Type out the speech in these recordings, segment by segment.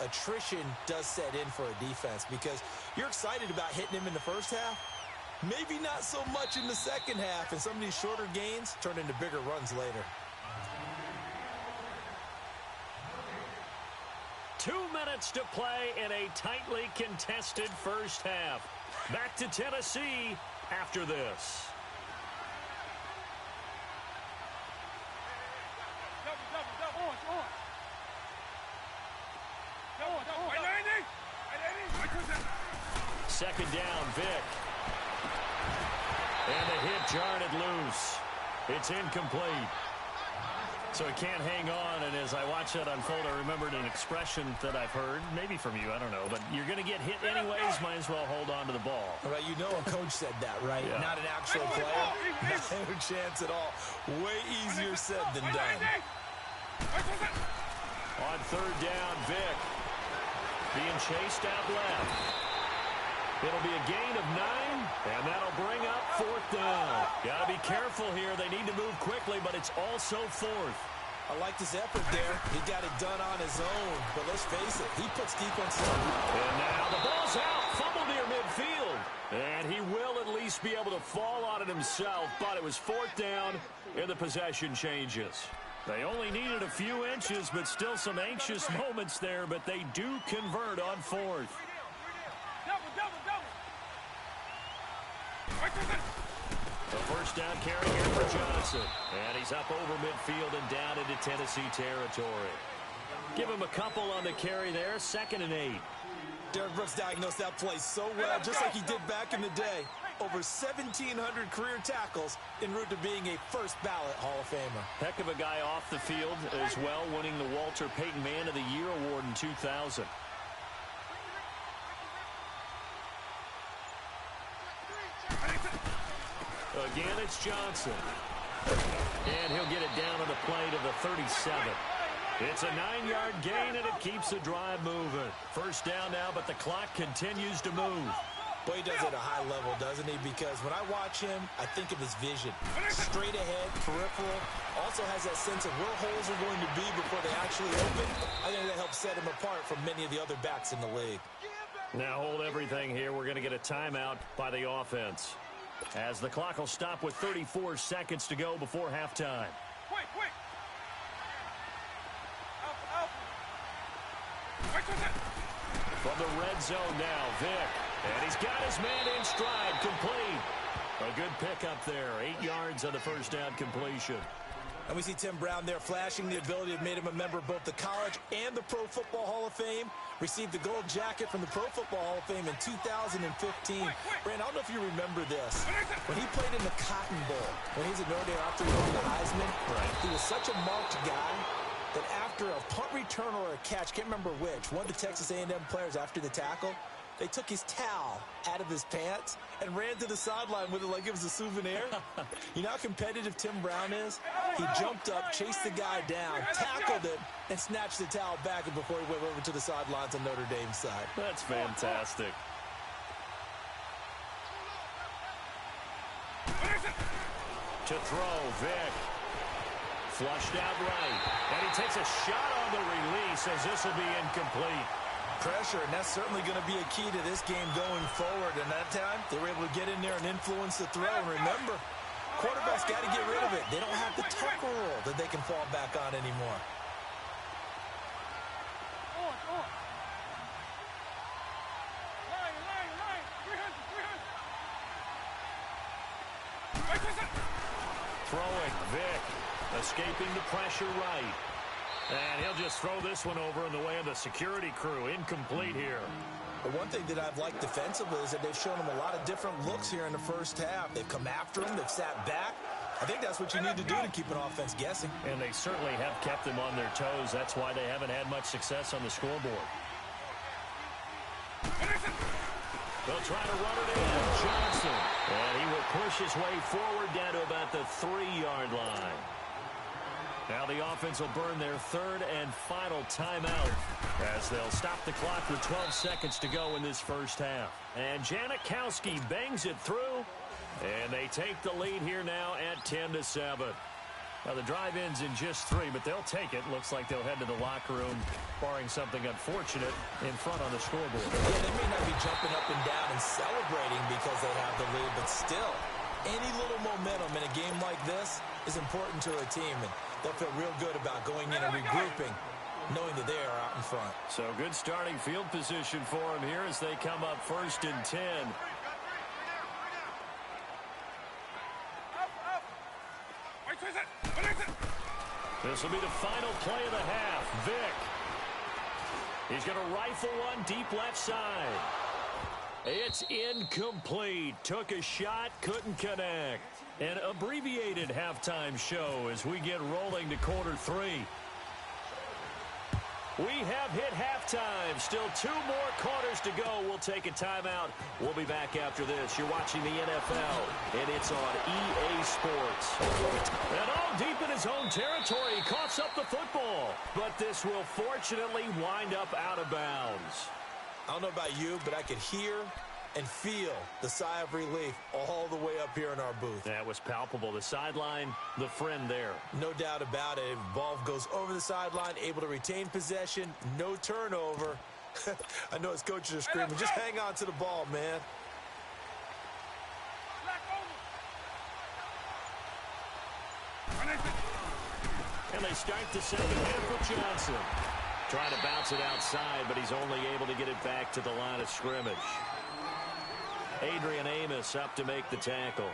attrition does set in for a defense because you're excited about hitting him in the first half. Maybe not so much in the second half, and some of these shorter gains turn into bigger runs later. 2 minutes to play in a tightly contested first half. Back to Tennessee after this. Second down, Vick. And the hit jarred it loose. It's incomplete. So he can't hang on, and as I watch that unfold, I remembered an expression that I've heard, maybe from you, I don't know, but you're going to get hit anyways, might as well hold on to the ball. Right, you know a coach said that, right? Yeah. Not an actual player. No chance at all. Way easier said than done. On third down, Vick. Being chased out left. It'll be a gain of 9, and that'll bring up fourth down. Got to be careful here. They need to move quickly, but it's also fourth. I liked his effort there. He got it done on his own. But let's face it, he puts defenses on. And now the ball's out. Fumble near midfield. And he will at least be able to fall on it himself, but it was fourth down, and the possession changes. They only needed a few inches, but still some anxious moments there, but they do convert on fourth. The first down carry here for Johnson. And he's up over midfield and down into Tennessee territory. Give him a couple on the carry there. 2nd and 8. Derrick Brooks diagnosed that play so well, just like he did back in the day. Over 1,700 career tackles en route to being a first-ballot Hall of Famer. Heck of a guy off the field as well, winning the Walter Payton Man of the Year award in 2000. Again, it's Johnson. And he'll get it down on the play to the 37. It's a 9-yard gain, and it keeps the drive moving. First down now, but the clock continues to move. Boy, he does it at a high level, doesn't he? Because when I watch him, I think of his vision. Straight ahead, peripheral. Also has that sense of where holes are going to be before they actually open. I think that helps set him apart from many of the other backs in the league. Now hold everything here. We're going to get a timeout by the offense, as the clock will stop with 34 seconds to go before halftime. From the red zone now, Vick. And he's got his man in stride, complete. A good pickup there, 8 yards on the first down completion. And we see Tim Brown there flashing the ability that made him a member of both the College and the Pro Football Hall of Fame. Received the gold jacket from the Pro Football Hall of Fame in 2015. Brand, I don't know if you remember this. When he played in the Cotton Bowl, when he was at Notre Dame after he won the Heisman, he was such a marked guy that after a punt return or a catch, can't remember which, one of the Texas A&M players after the tackle, they took his towel out of his pants and ran to the sideline with it like it was a souvenir. You know how competitive Tim Brown is? He jumped up, chased the guy down, tackled him, and snatched the towel back before he went over to the sidelines on Notre Dame's side. That's fantastic. To throw, Vick. Flushed out right. And he takes a shot on the release as this will be incomplete. Pressure, and that's certainly going to be a key to this game going forward. And that time, they were able to get in there and influence the throw. And remember, quarterbacks got to get rid of it. They don't have the tuck rule that they can fall back on anymore. Throwing, Vick. Escaping the pressure right. And he'll just throw this one over in the way of the security crew. Incomplete here. The one thing that I've liked defensively is that they've shown him a lot of different looks here in the first half. They've come after him. They've sat back. I think that's what you need to do to keep an offense guessing. And they certainly have kept them on their toes. That's why they haven't had much success on the scoreboard. They'll try to run it in. Johnson. And he will push his way forward down to about the 3-yard line. Now the offense will burn their third and final timeout as they'll stop the clock with 12 seconds to go in this first half. And Janikowski bangs it through, and they take the lead here now at 10-7. Now, the drive ends in just 3, but they'll take it. Looks like they'll head to the locker room, barring something unfortunate, in front on the scoreboard. Yeah, they may not be jumping up and down and celebrating because they have the lead, but still, any little momentum in a game like this is important to a team, and they'll feel real good about going in and regrouping, knowing that they are out in front. So good starting field position for them here as they come up 1st and 10. This will be the final play of the half. Vick. He's going to rifle one deep left side. It's incomplete. Took a shot, couldn't connect. An abbreviated halftime show as we get rolling to quarter 3. We have hit halftime. Still 2 more quarters to go. We'll take a timeout. We'll be back after this. You're watching the NFL, and it's on EA Sports. And all deep in his own territory, he coughs up the football. But this will fortunately wind up out of bounds. I don't know about you, but I could hear and feel the sigh of relief all the way up here in our booth. That was palpable. The sideline, the friend there. No doubt about it. Ball goes over the sideline, able to retain possession, no turnover. I know his coaches are screaming, just hang on to the ball, man. And they start the second half with Johnson. Trying to bounce it outside, but he's only able to get it back to the line of scrimmage. Adrian Amos up to make the tackle.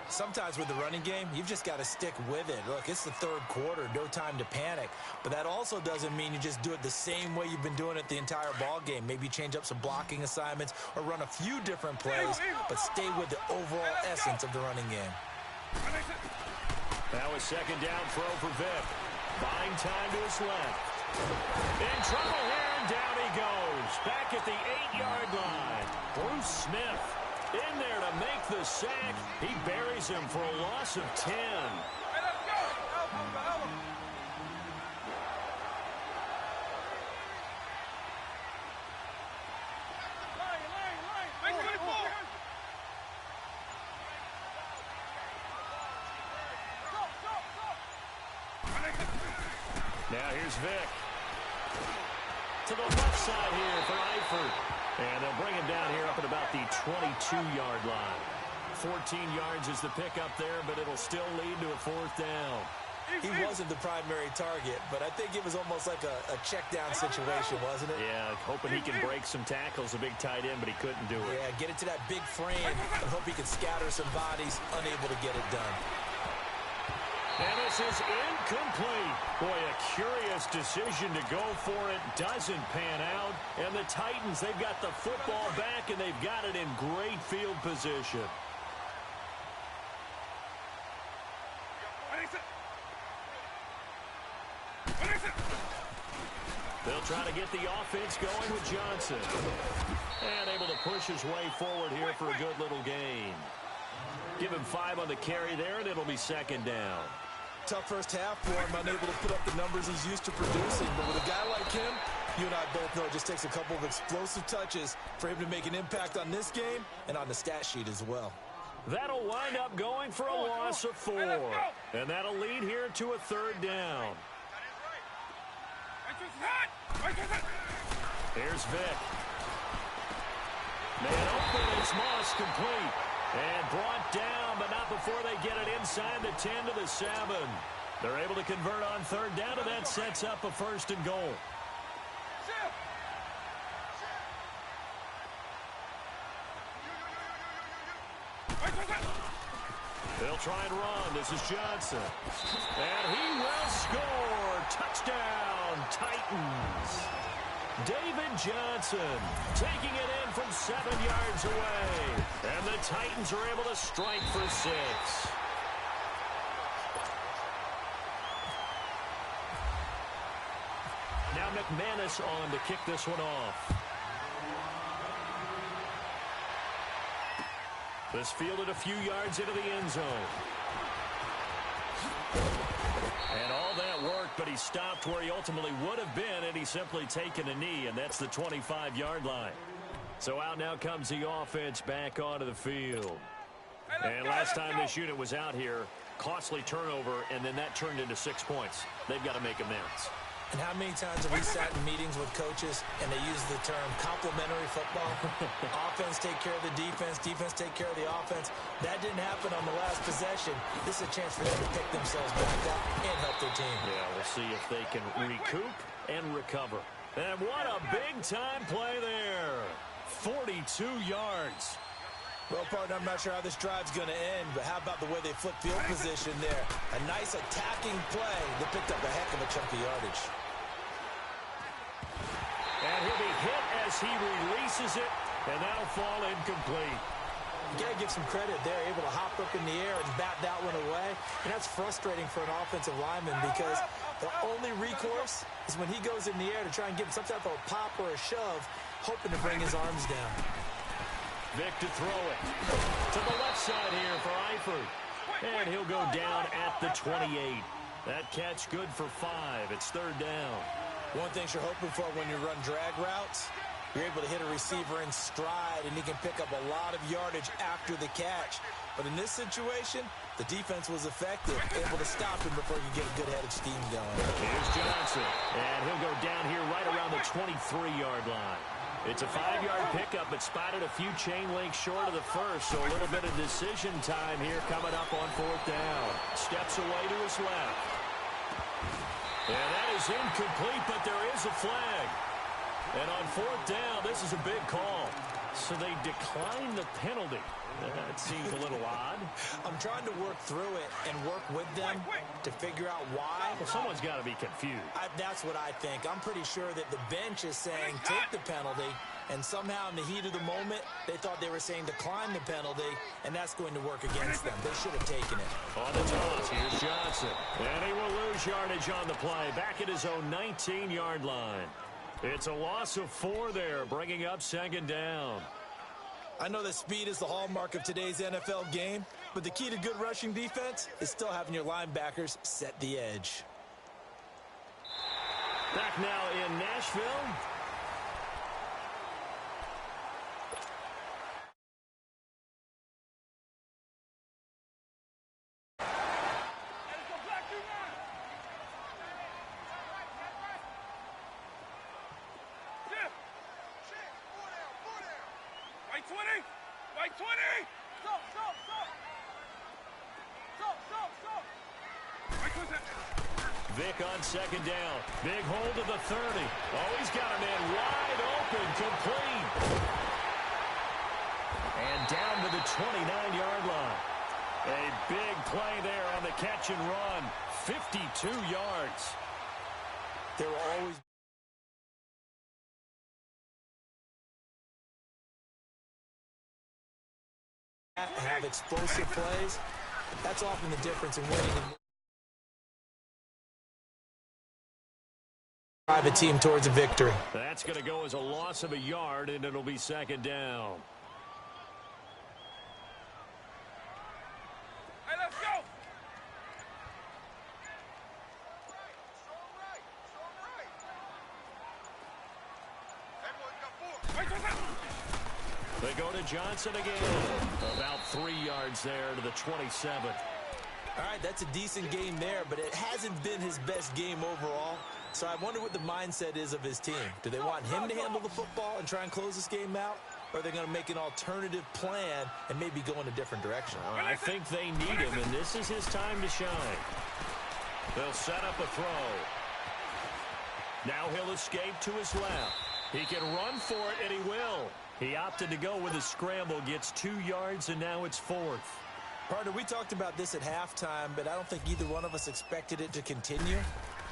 Sometimes with the running game, you've just got to stick with it. Look, it's the 3rd quarter, no time to panic. But that also doesn't mean you just do it the same way you've been doing it the entire ball game. Maybe change up some blocking assignments or run a few different plays, but stay with the overall essence of the running game. That was 2nd down throw for Vick. Buying time to his left. In trouble here, and down he goes. Back at the 8-yard line. Bruce Smith in there to make the sack. He buries him for a loss of 10. Now here's Vick. To the left side here for Eifert. And they'll bring him down here up at about the 22-yard line. 14 yards is the pickup there, but it'll still lead to a 4th down. He wasn't the primary target, but I think it was almost like a check-down situation, wasn't it? Yeah, hoping he can break some tackles, a big tight end, but he couldn't do it. Yeah, get it to that big frame and hope he can scatter some bodies, unable to get it done. And this is incomplete. Boy, a curious decision to go for it. Doesn't pan out. And the Titans, they've got the football back, and they've got it in great field position. They'll try to get the offense going with Johnson. And able to push his way forward here for a good little gain. Give him 5 on the carry there, and it'll be 2nd down. Tough first half for him, unable to put up the numbers he's used to producing. But with a guy like him, you and I both know it just takes a couple of explosive touches for him to make an impact on this game and on the stat sheet as well. That'll wind up going for a loss of 4. And that'll lead here to a 3rd down. Here's Vick. Man open, it's Moss complete. And brought down, but not before they get it inside the 10 to the 7. They're able to convert on 3rd down, and that sets up a 1st and goal. They'll try and run. This is Johnson. And he will score. Touchdown, Titans. David Johnson taking it in from 7 yards away. And the Titans are able to strike for 6. Now McManus on to kick this one off. This fielded a few yards into the end zone. And all that worked, but he stopped where he ultimately would have been, and he's simply taken a knee, and that's the 25-yard line. So out now comes the offense back onto the field. And last time this unit was out here, costly turnover, and then that turned into 6 points. They've got to make amends. And how many times have we sat in meetings with coaches and they use the term complementary football? Offense take care of the defense, defense take care of the offense. That didn't happen on the last possession. This is a chance for them to pick themselves back up and help their team. Yeah, we'll see if they can recoup and recover. And what a big-time play there. 42 yards. Well, partner, I'm not sure how this drive's going to end, but how about the way they flip field position there? A nice attacking play that picked up a heck of a chunk of yardage. And he'll be hit as he releases it, and that'll fall incomplete. You got to give some credit there, able to hop up in the air and bat that one away. And that's frustrating for an offensive lineman because the only recourse is when he goes in the air to try and get some type of a pop or a shove, hoping to bring his arms down. Vic to throw it. To the left side here for Eifert. And he'll go down at the 28. That catch good for 5. It's third down. One thing you're hoping for when you run drag routes, you're able to hit a receiver in stride, and he can pick up a lot of yardage after the catch. But in this situation, the defense was effective, able to stop him before he could get a good head of steam going. Here's Johnson. And he'll go down here right around the 23-yard line. It's a 5-yard pickup, but spotted a few chain links short of the first, so a little bit of decision time here coming up on fourth down. Steps away to his left. And that is incomplete, but there is a flag. And on fourth down, this is a big call. So they decline the penalty. That seems a little odd. I'm trying to work through it and work with them to figure out why. Well, someone's got to be confused. That's what I think. I'm pretty sure that the bench is saying take the penalty, and somehow in the heat of the moment, they thought they were saying decline the penalty, and that's going to work against them. They should have taken it. On the toss, here's Johnson. And he will lose yardage on the play. Back at his own 19-yard line. It's a loss of 4 there, bringing up second down. I know that speed is the hallmark of today's NFL game, but the key to good rushing defense is still having your linebackers set the edge. Back now in Nashville. Vic on second down. Big hold of the 30. Oh, he's got a man wide open, complete. And down to the 29-yard line. A big play there on the catch and run. 52 yards. There will always have explosive plays. That's often the difference in winning. Drive a team towards a victory. That's going to go as a loss of a yard, and it'll be second down. Hey, let's go. They go to Johnson again. About 3 yards there to the 27. All right, that's a decent game there, but it hasn't been his best game overall. So I wonder what the mindset is of his team. Do they want him to handle the football and try and close this game out? Or are they going to make an alternative plan and maybe go in a different direction? I think they need him, and this is his time to shine. They'll set up a throw. Now he'll escape to his left. He can run for it, and he will. He opted to go with a scramble, gets 2 yards, and now it's 4th. Partner, we talked about this at halftime, but I don't think either one of us expected it to continue.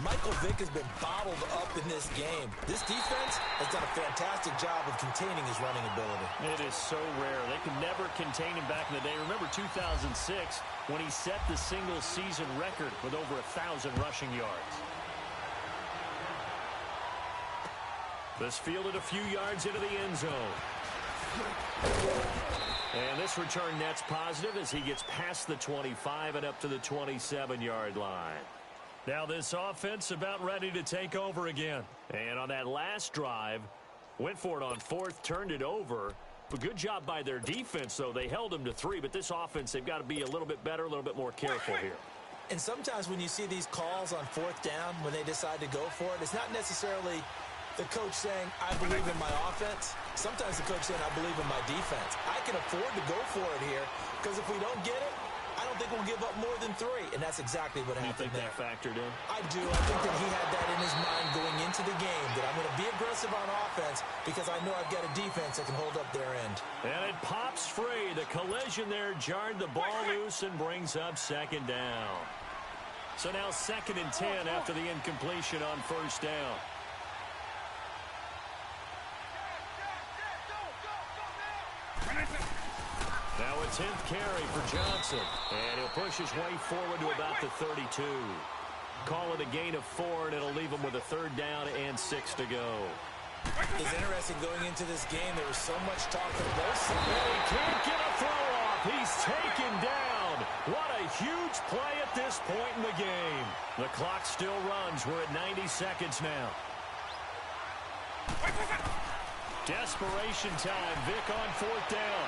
Michael Vick has been bottled up in this game. This defense has done a fantastic job of containing his running ability. It is so rare. They could never contain him back in the day. Remember 2006 when he set the single-season record with over 1,000 rushing yards. This fielded a few yards into the end zone. And this return net's positive as he gets past the 25 and up to the 27-yard line. Now this offense about ready to take over again. And on that last drive, went for it on 4th, turned it over, But good job by their defense, though. They held them to 3, but this offense, they've got to be a little bit better, a little bit more careful here. And sometimes when you see these calls on 4th down, when they decide to go for it, it's not necessarily the coach saying, I believe in my offense. Sometimes the coach saying, I believe in my defense. I can afford to go for it here because if we don't get it, I don't think we'll give up more than 3. And that's exactly what happened there. You think that factored in? I do. I think that he had that in his mind going into the game, that I'm going to be aggressive on offense because I know I've got a defense that can hold up their end. And it pops free. The collision there jarred the ball loose and brings up 2nd down. So now 2nd and 10 after the incompletion on 1st down. Now a 10th carry for Johnson. And he'll push his way forward to about the 32. Call it a gain of 4, and it'll leave him with a 3rd down and 6 to go. It's interesting going into this game. There was so much talk from both sides. And he can't get a throw off. He's taken down. What a huge play at this point in the game. The clock still runs. We're at 90 seconds now. Desperation time. Vic on 4th down.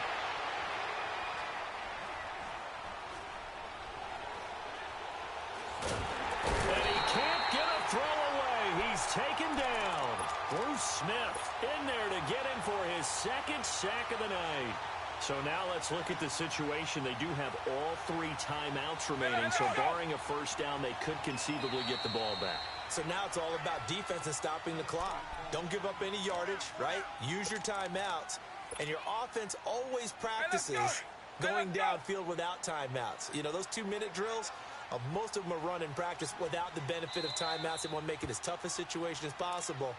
And he can't get a throw away. He's taken down. Bruce Smith in there to get him for his 2nd sack of the night. So now let's look at the situation. They do have all 3 timeouts remaining, so barring a 1st down, they could conceivably get the ball back. So now it's all about defense and stopping the clock. Don't give up any yardage, right? Use your timeouts. And your offense always practices going downfield without timeouts. You know, those 2-minute drills, most of them are run in practice without the benefit of timeouts. They want to make it as tough a situation as possible.